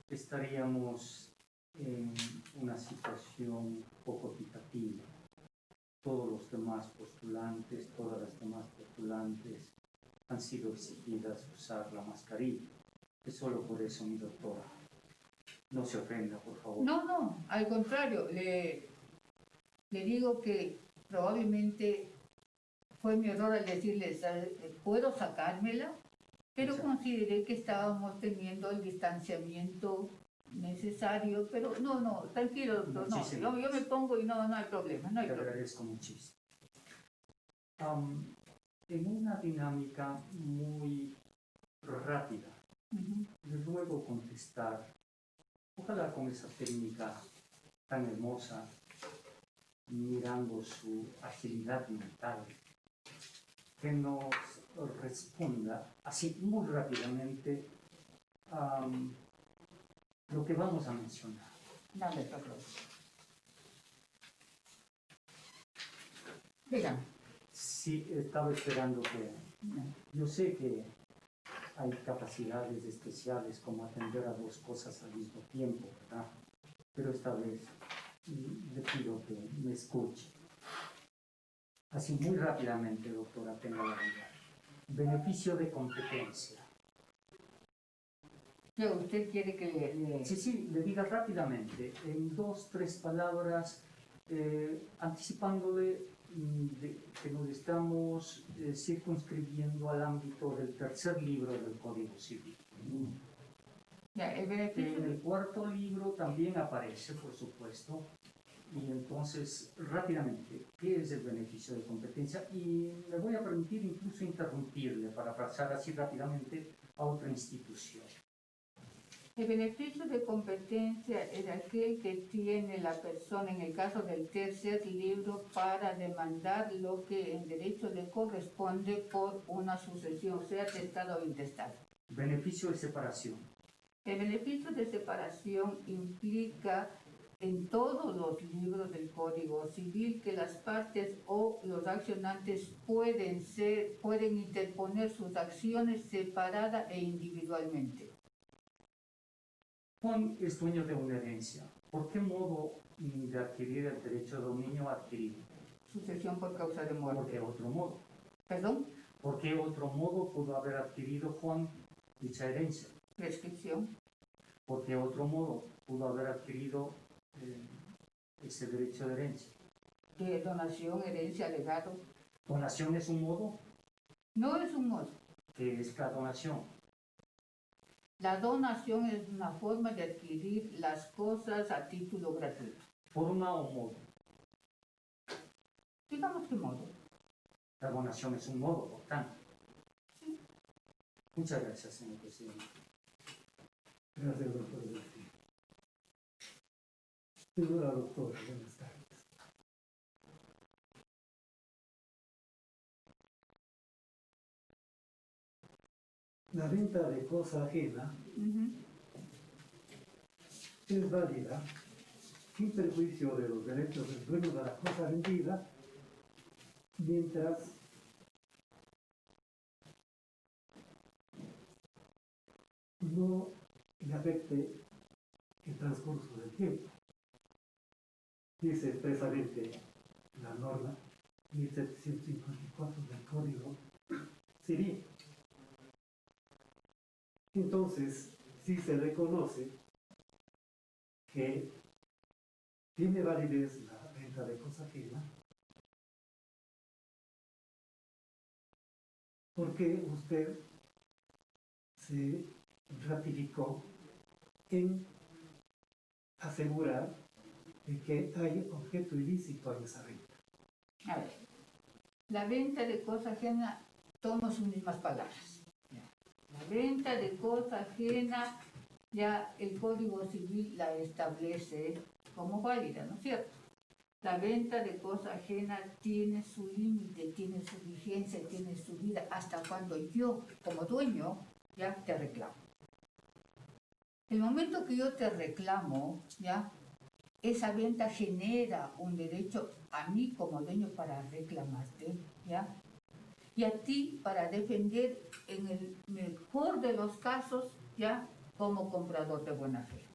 estaríamos en una situación poco equitativa. Todos los demás postulantes, todas las demás postulantes han sido exigidas usar la mascarilla. Es solo por eso, mi doctora. No se ofenda, por favor. No, al contrario, le digo que probablemente fue mi error al decirles, puedo sacármela, pero Exacto. consideré que estábamos teniendo el distanciamiento necesario, pero no, tranquilo, doctor, no, Muchísimas yo me pongo y no hay problema, no hay Te problema. agradezco muchísimo. En una dinámica muy rápida, Ujú. le ruego contestar, ojalá con esa técnica tan hermosa, mirando su agilidad mental, que nos responda así muy rápidamente lo que vamos a mencionar. Dame, doctor. Dígame. Sí, estaba esperando que... Yo sé que hay capacidades especiales como atender a dos cosas al mismo tiempo, ¿verdad? Pero esta vez le pido que me escuche. Así muy rápidamente, doctora, tenga la bondad. Beneficio de competencia. ¿Qué usted quiere que le... Sí, le diga rápidamente, en 2, 3 palabras, anticipándole que nos estamos circunscribiendo al ámbito del tercer libro del Código Civil. Ya, el beneficio En el cuarto libro también aparece, por supuesto, y entonces, rápidamente, ¿qué es el beneficio de competencia? Y me voy a permitir incluso interrumpirle para pasar así rápidamente a otra institución. El beneficio de competencia es aquel que tiene la persona, en el caso del tercer libro, para demandar lo que en derecho le corresponde por una sucesión, sea testada o intestada. Beneficio de separación. El beneficio de separación implica en todos los libros del Código Civil que las partes o los accionantes pueden interponer sus acciones separada e individualmente. Juan es dueño de una herencia. ¿Por qué modo de adquirir el derecho de dominio adquirido? Sucesión por causa de ¿Por muerte. qué otro modo? ¿Perdón? ¿Por qué otro modo pudo haber adquirido Juan dicha herencia? Prescripción. ¿Por qué otro modo pudo haber adquirido ese derecho de herencia? De donación, herencia, legado. ¿Donación es un modo? No es un modo. ¿Qué es la donación? La donación es una forma de adquirir las cosas a título gratuito. ¿Forma o modo? Digamos que modo. La donación es un modo, por tanto. Sí. Muchas gracias, señor presidente. Gracias, doctor. Señora doctora, buenas tardes. La venta de cosa ajena es válida sin perjuicio de los derechos del dueño de la cosa vendida, mientras no le afecte el transcurso del tiempo. Dice expresamente la norma 1754 del Código Civil. Entonces, sí se reconoce que tiene validez la venta de cosa ajena, porque usted se ratificó en asegurar que hay objeto ilícito en esa venta. A ver, la venta de cosa ajena toma sus mismas palabras. La venta de cosa ajena, ya el Código Civil la establece como válida, ¿no es cierto? La venta de cosa ajena tiene su límite, tiene su vigencia, tiene su vida, hasta cuando yo, como dueño, ya te reclamo. El momento que yo te reclamo, ya, esa venta genera un derecho a mí como dueño para reclamarte, ¿ya? Y a ti para defender en el mejor de los casos, ¿ya? Como comprador de buena fe.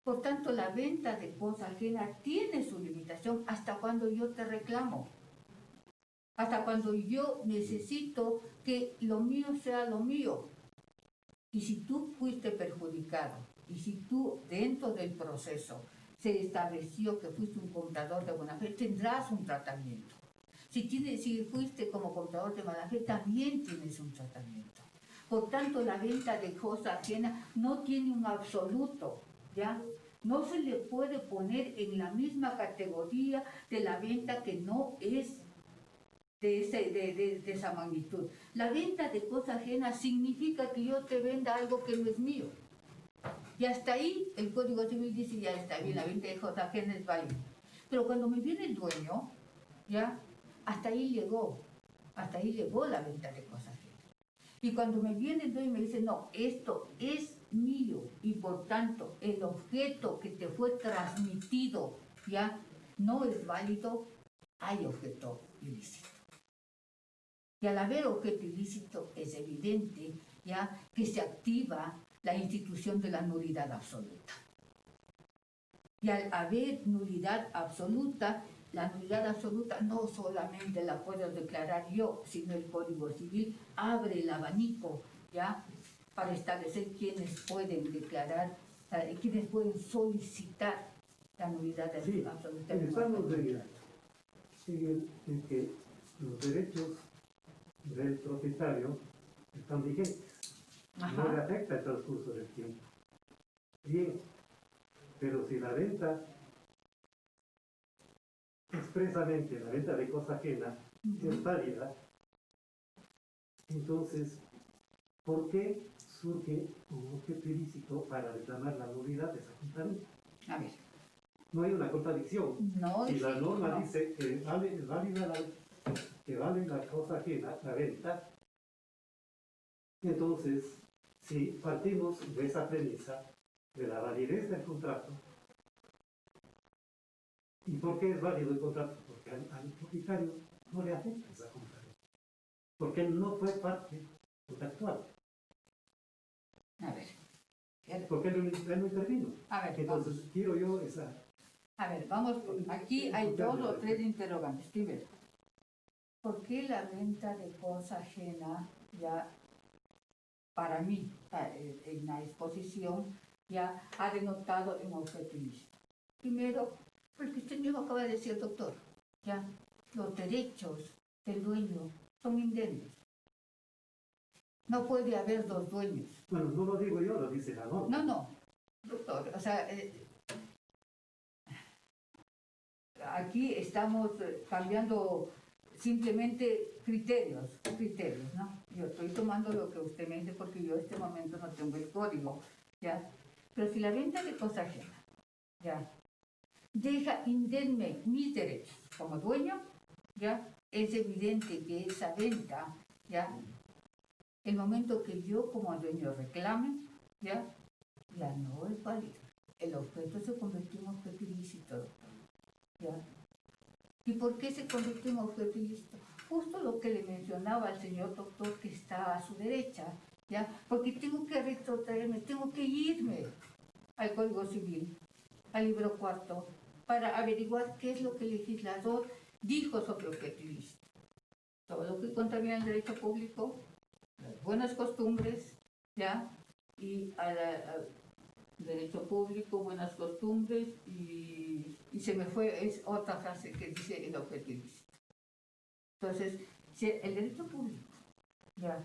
Por tanto, la venta de cosa ajena tiene su limitación hasta cuando yo te reclamo. Hasta cuando yo necesito que lo mío sea lo mío. Y si tú fuiste perjudicado, y si tú dentro del proceso se estableció que fuiste un comprador de buena fe, tendrás un tratamiento. Si fuiste como comprador de mala fe, también tienes un tratamiento. Por tanto, la venta de cosa ajena no tiene un absoluto, ¿ya? No se le puede poner en la misma categoría de la venta que no es de esa magnitud. La venta de cosa ajena significa que yo te venda algo que no es mío. Y hasta ahí el Código Civil dice, ya está bien, la venta de cosa ajena es válida. Pero cuando me viene el dueño, ya, hasta ahí llegó la venta de cosa ajena. Y cuando me viene el dueño y me dice, no, esto es mío y por tanto el objeto que te fue transmitido ya no es válido, hay objeto ilícito. Y al haber objeto ilícito es evidente ya que se activa la institución de la nulidad absoluta. Y al haber nulidad absoluta, la nulidad absoluta no solamente la puedo declarar yo, sino el Código Civil abre el abanico ya para establecer quiénes pueden declarar, quiénes pueden solicitar la nulidad absoluta. Estamos en que los derechos del propietario están vigentes. Ajá. No le afecta el transcurso del tiempo. Bien, pero si la venta, expresamente la venta de cosa ajena, es válida, entonces, ¿por qué surge un objeto ilícito para reclamar la nulidad de esa compraventa? A ver. No hay una contradicción. No, si la norma no. dice que es válida la cosa ajena, la venta, entonces, si partimos de esa premisa, de la validez del contrato, ¿y por qué es válido el contrato? Porque al propietario no le afecta esa compraventa, porque él no fue parte contractual. A ver. Porque él no intervino. A ver, entonces, vamos. quiero yo esa... A ver, vamos, aquí hay dos o tres interrogantes. Primero, ¿por qué la venta de cosa ajena ya, para mí, en la exposición, ya ha denotado un objeto ilícito? Primero, porque usted mismo acaba de decir, doctor, ya, los derechos del dueño son indemnes. No puede haber dos dueños. Bueno, no lo digo yo, lo dice la norma. No, doctor, o sea... aquí estamos cambiando simplemente criterios, ¿no? Yo estoy tomando lo que usted me dice porque yo en este momento no tengo el código, ¿ya? Pero si la venta de cosa ajena, ¿ya? Deja indemne mis derechos como dueño, ¿ya? Es evidente que esa venta, ¿ya? El momento que yo como dueño reclame, ¿ya? Ya no es válido. El objeto se convirtió en objeto ilícito, doctor. ¿Ya? ¿Y por qué se convirtió en objeto ilícito? Justo lo que le mencionaba al señor doctor que está a su derecha, ¿ya? Porque tengo que retrotraerme, tengo que irme al Código Civil, al libro cuarto, para averiguar qué es lo que el legislador dijo sobre objeto ilícito. Todo lo que contraviene el derecho público, las buenas costumbres, ¿ya? Y derecho público, buenas costumbres y se me fue, es otra frase que dice el objeto ilícito. Entonces, si el derecho público, ya,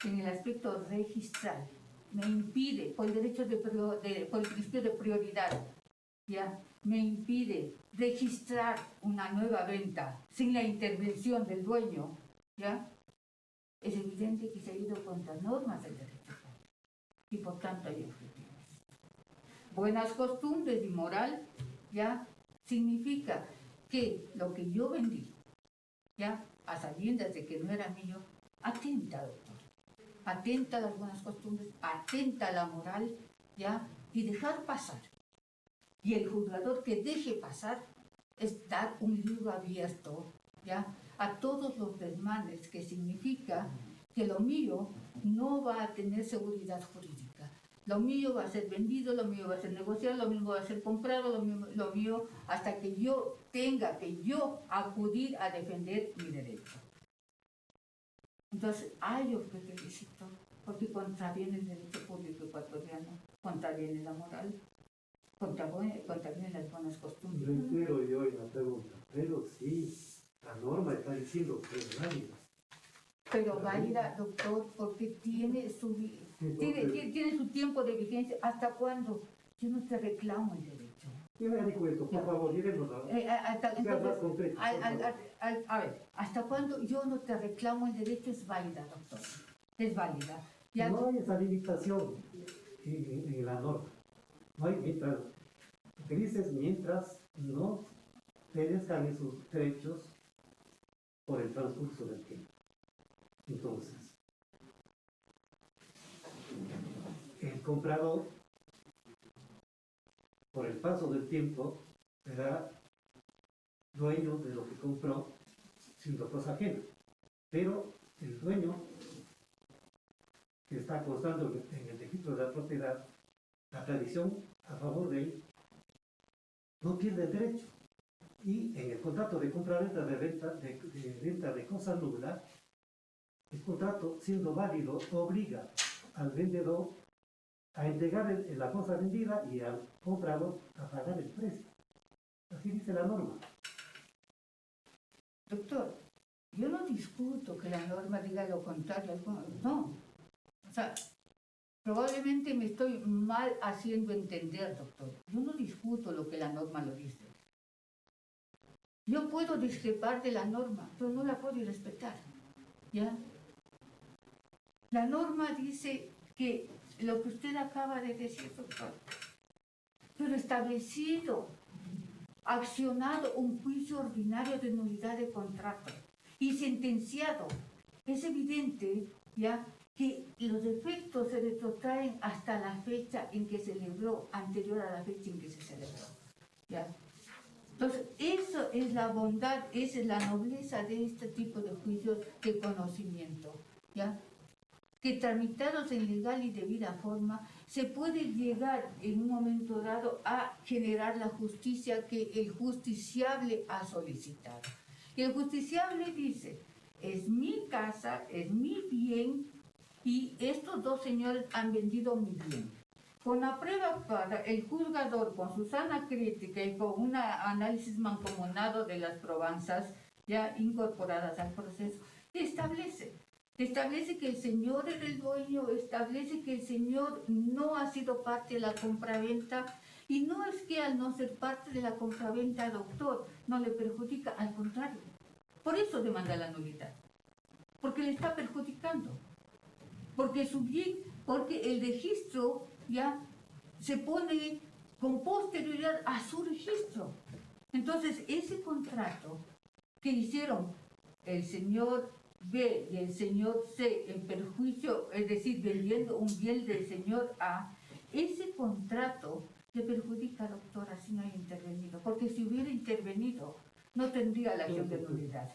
en el aspecto registral, me impide, por el derecho por el principio de prioridad, ya me impide registrar una nueva venta sin la intervención del dueño, ya es evidente que se ha ido contra normas del derecho y por tanto hay objetivos. Buenas costumbres y moral ya significa que lo que yo vendí, ya a sabiendas de que no era mío, atenta, doctor, atenta a las buenas costumbres, atenta a la moral, ya, y dejar pasar. Y el juzgador que deje pasar es dar un libro abierto, ya, a todos los desmanes, que significa que lo mío no va a tener seguridad jurídica. Lo mío va a ser vendido, lo mío va a ser negociado, lo mío va a ser comprado, lo mío hasta que yo tenga que yo acudir a defender mi derecho. Entonces, hay objeto ilícito, porque contraviene el derecho público ecuatoriano, contraviene la moral, contraviene las buenas costumbres. Reitero yo en la pregunta, pero sí, la norma está diciendo que es válida. Pero válida, doctor, porque tiene su tiempo de vigencia. ¿Hasta cuándo? Yo no te reclamo el derecho. Yo me recuerdo, por favor, llévenos a más concreto. A ver, ¿hasta cuándo yo no te reclamo el derecho? Es válida, doctor. Es válida. Ya No hay esa limitación en la norma. No hay mientras, lo que dices, mientras no perezcan esos derechos por el transcurso del tiempo. Entonces, el comprador, por el paso del tiempo, será dueño de lo que compró siendo cosa ajena. Pero el dueño que está constando en el registro de la propiedad, la tradición a favor de él, no pierde el derecho. Y en el contrato de compra-venta de venta de cosa nula, el contrato, siendo válido, obliga al vendedor a entregar la cosa vendida y al comprador a pagar el precio. Así dice la norma. doctor, yo no discuto que la norma diga lo contrario. No. O sea, probablemente me estoy mal haciendo entender, doctor. Yo no discuto lo que la norma lo dice. Yo puedo discrepar de la norma, pero no la puedo respetar. ¿Ya? La norma dice que lo que usted acaba de decir, doctor, pero establecido, accionado un juicio ordinario de nulidad de contrato y sentenciado, es evidente, ¿ya?, que los efectos se retrotraen hasta la fecha en que se celebró, anterior a la fecha en que se celebró. ¿Ya? Entonces, eso es la bondad, esa es la nobleza de este tipo de juicios de conocimiento, ¿ya? Que tramitados en legal y debida forma, se puede llegar en un momento dado a generar la justicia que el justiciable ha solicitado. Y el justiciable dice, es mi casa, es mi bien, y estos dos señores han vendido mi bien. Con la prueba para el juzgador, con su sana crítica y con un análisis mancomunado de las probanzas ya incorporadas al proceso, establece que el señor era el dueño, establece que el señor no ha sido parte de la compraventa, y no es que al no ser parte de la compraventa, doctor, no le perjudica, al contrario. Por eso demanda la nulidad, porque le está perjudicando. Porque su bien, porque el registro ya se pone con posterioridad a su registro. Entonces, ese contrato que hicieron el señor B y el señor C en perjuicio, es decir, vendiendo un bien del señor A, ese contrato le perjudica, doctora, si no hay intervenido. Porque si hubiera intervenido, no tendría la acción de nulidad.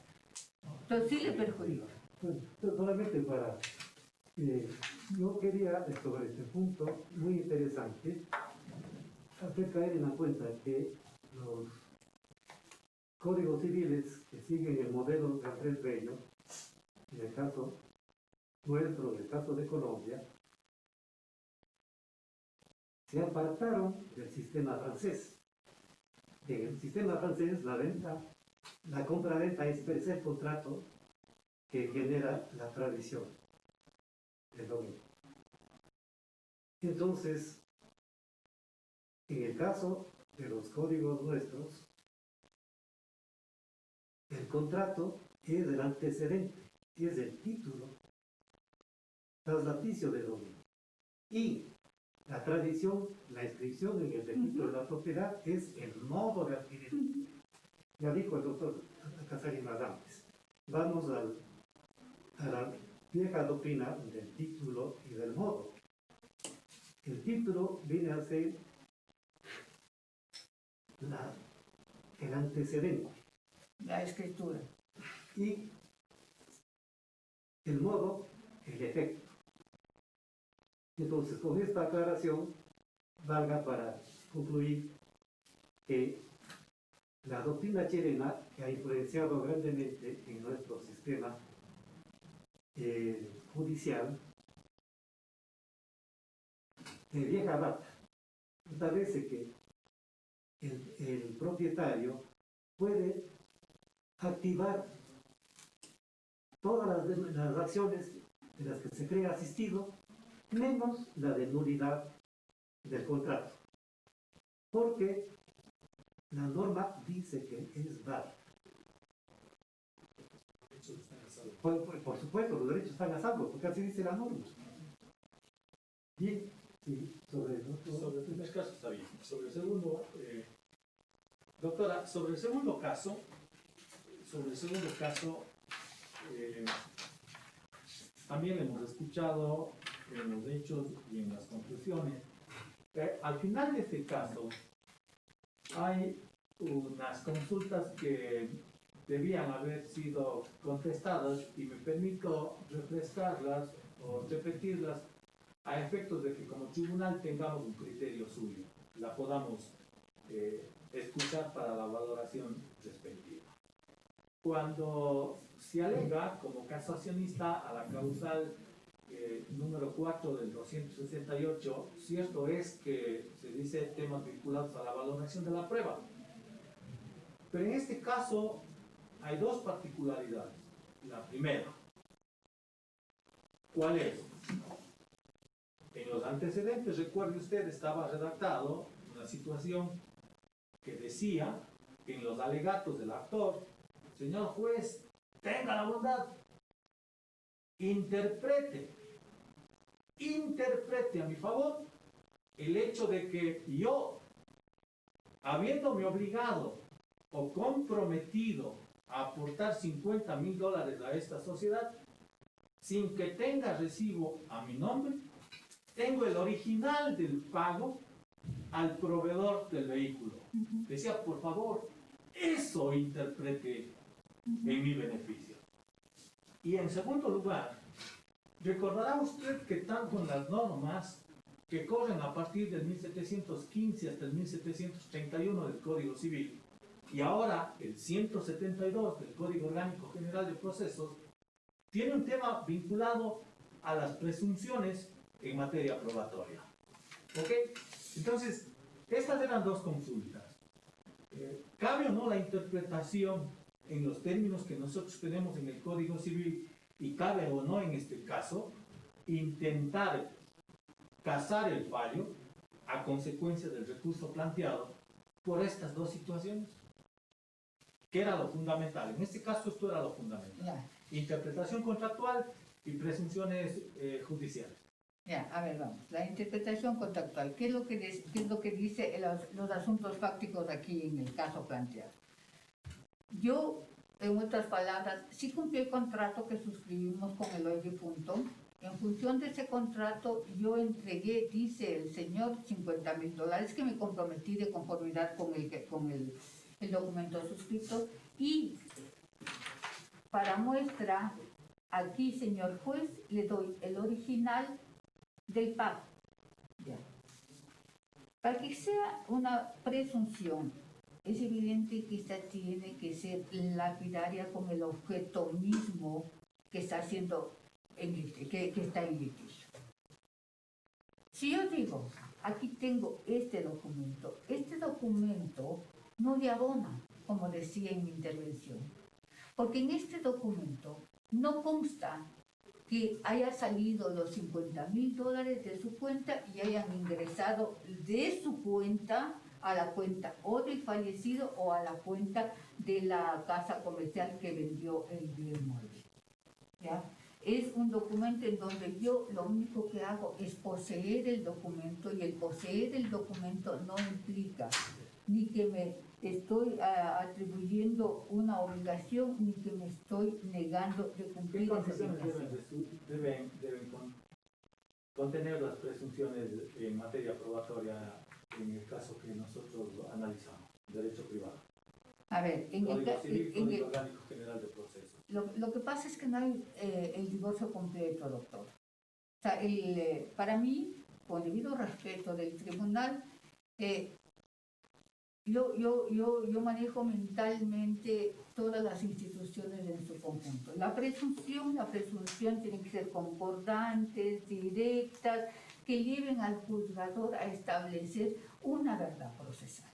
Entonces, sí le perjudica. Solamente para... yo quería, sobre este punto muy interesante, hacer caer en la cuenta que los códigos civiles que siguen el modelo de Andrés Bello, en el caso nuestro, en el caso de Colombia, se apartaron del sistema francés. En el sistema francés, la compra-venta es per se el contrato que genera la tradición del dominio. Entonces, en el caso de los códigos nuestros, el contrato es el antecedente, es el título traslaticio de dominio. Y la tradición, la inscripción en el registro de la propiedad es el modo de adquirir. Ya dijo el doctor Casarín antes. Vamos a la vieja doctrina del título y del modo. El título viene a ser el antecedente. La escritura. Y el modo, el efecto. Entonces, con esta aclaración, valga para concluir que la doctrina chilena, que ha influenciado grandemente en nuestro sistema judicial, de vieja data, establece que el propietario puede activar todas las acciones de las que se crea asistido, menos la de nulidad del contrato, porque la norma dice que es válido. Por supuesto, los derechos están a salvo, porque así dice la norma. Bien, sí, sobre el otro. Sobre el primer caso está bien. Sobre el segundo, doctora, sobre el segundo caso, también hemos escuchado en los hechos y en las conclusiones. Al final de este caso, hay unas consultas que debían haber sido contestadas y me permito refrescarlas o repetirlas a efectos de que como tribunal tengamos un criterio suyo, la podamos escuchar para la valoración respectiva. Cuando se alega como caso accionista a la causal número 4 del 268, cierto es que se dice temas vinculados a la valoración de la prueba. Pero en este caso hay dos particularidades. La primera, ¿cuál es? En los antecedentes, recuerde usted, estaba redactado una situación que decía que en los alegatos del actor, señor juez, tenga la bondad, interprete a mi favor el hecho de que yo, habiéndome obligado o comprometido a aportar $50,000 a esta sociedad, sin que tenga recibo a mi nombre, tengo el original del pago al proveedor del vehículo. Decía, por favor, eso interprete en mi beneficio. Y en segundo lugar, recordará usted que tanto en las normas que corren a partir del 1715 hasta el 1731 del Código Civil y ahora el 172 del Código Orgánico General de Procesos, tiene un tema vinculado a las presunciones en materia probatoria. ¿Ok? Entonces, estas eran dos consultas. ¿Cabe o no la interpretación en los términos que nosotros tenemos en el Código Civil y cabe o no en este caso intentar casar el fallo a consecuencia del recurso planteado por estas dos situaciones? ¿Qué era lo fundamental? En este caso esto era lo fundamental. Ya. Interpretación contractual y presunciones judiciales. Ya, a ver, vamos. La interpretación contractual. ¿Qué es lo que dice los asuntos fácticos aquí en el caso planteado? Yo, en otras palabras, sí cumplí el contrato que suscribimos con el hoy difunto. En función de ese contrato, yo entregué, dice el señor, $50,000 que me comprometí de conformidad con el documento suscrito. Y para muestra, aquí, señor juez, le doy el original del pago. Ya. Para que sea una presunción, es evidente que esta tiene que ser lapidaria con el objeto mismo que está siendo que está en litigio. Si yo digo, aquí tengo este documento no le abona, como decía en mi intervención, porque en este documento no consta que haya salido los $50,000 de su cuenta y hayan ingresado de su cuenta a la cuenta o del fallecido o a la cuenta de la casa comercial que vendió el bien inmueble. ¿Ya? Es un documento en donde yo lo único que hago es poseer el documento, y el poseer el documento no implica ni que me estoy atribuyendo una obligación ni que me estoy negando de ¿Qué cumplir esa condiciones obligación. deben contener las presunciones en materia probatoria en el caso que nosotros analizamos, derecho privado? A ver, Código Civil, Código Orgánico General de Proceso. lo que pasa es que no hay el divorcio completo, doctor. O sea, para mí, con debido respeto del tribunal, yo manejo mentalmente todas las instituciones en su conjunto. La presunción tiene que ser concordantes, directas, que lleven al juzgador a establecer una verdad procesal.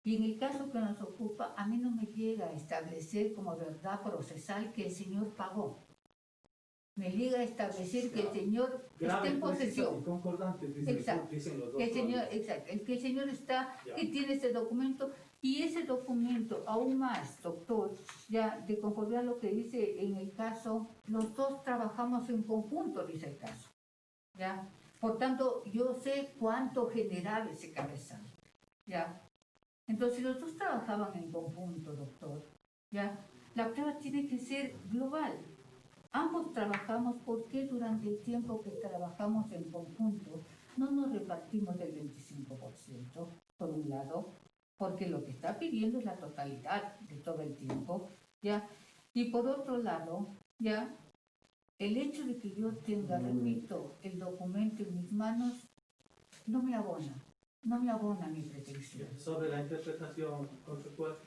Y en el caso que nos ocupa, a mí no me llega a establecer como verdad procesal que el señor pagó. Me llega a establecer que el señor está en posesión. Concordantes, Exacto. dicen los dos. Que el señor, exacto, el que el señor está, Ya. que tiene ese documento, y ese documento, aún más, doctor, ya de conformidad a lo que dice en el caso, los dos trabajamos en conjunto, dice el caso. ¿Ya? Por tanto, yo sé cuánto generaba ese cabezal. ¿Ya? Entonces, los dos trabajaban en conjunto, doctor. ¿Ya? La prueba tiene que ser global. Ambos trabajamos porque durante el tiempo que trabajamos en conjunto no nos repartimos el 25%, por un lado, porque lo que está pidiendo es la totalidad de todo el tiempo, ¿ya? Y por otro lado, ¿ya? El hecho de que yo tenga, repito, el documento en mis manos, no me abona mi pretensión. Sobre la interpretación contractual.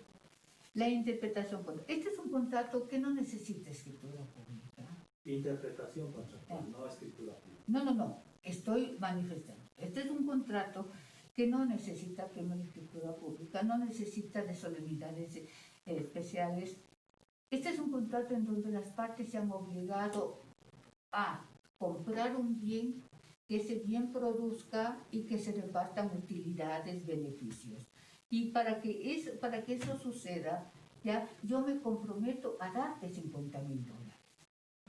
La interpretación, este es un contrato que no necesita escritura pública. Interpretación contractual, no escritura pública. No, estoy manifestando. Este es un contrato que no necesita primera escritura pública, no necesita de solemnidades especiales. Este es un contrato en donde las partes se han obligado a comprar un bien, que ese bien produzca y que se repartan utilidades, beneficios. Y para que eso suceda, ¿ya? Yo me comprometo a darte $50,000.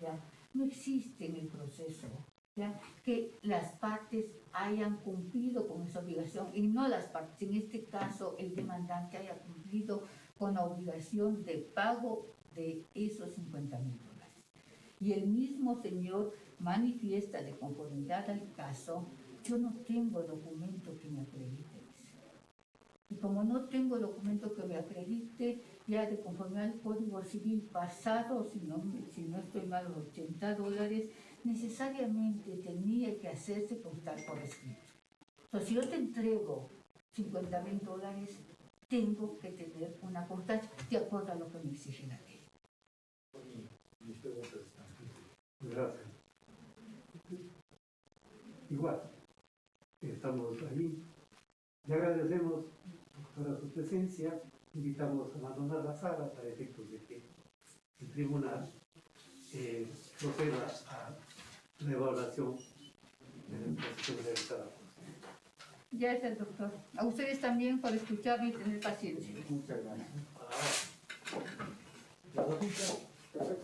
¿Ya? No existe en el proceso, ¿ya? Que las partes hayan cumplido con esa obligación, y no las partes, en este caso el demandante haya cumplido con la obligación de pago de esos $50,000. Y el mismo señor manifiesta de conformidad al caso, yo no tengo documento que me acredite. Y como no tengo documento que me acredite, ya de conformidad al Código Civil pasado, si no estoy mal, los $80, necesariamente tenía que hacerse constar por escrito. Entonces, si yo te entrego $50,000, tengo que tener una constancia de acuerdo a lo que me exige la ley. Mis preguntas están. Gracias. Igual, estamos ahí. Le agradecemos, doctora, su presencia. Invitamos a abandonar la sala para efectos de que el tribunal proceda a la evaluación de la exposición realizada. Ya es el doctor. A ustedes también por escucharme y tener paciencia. Muchas gracias. La notita.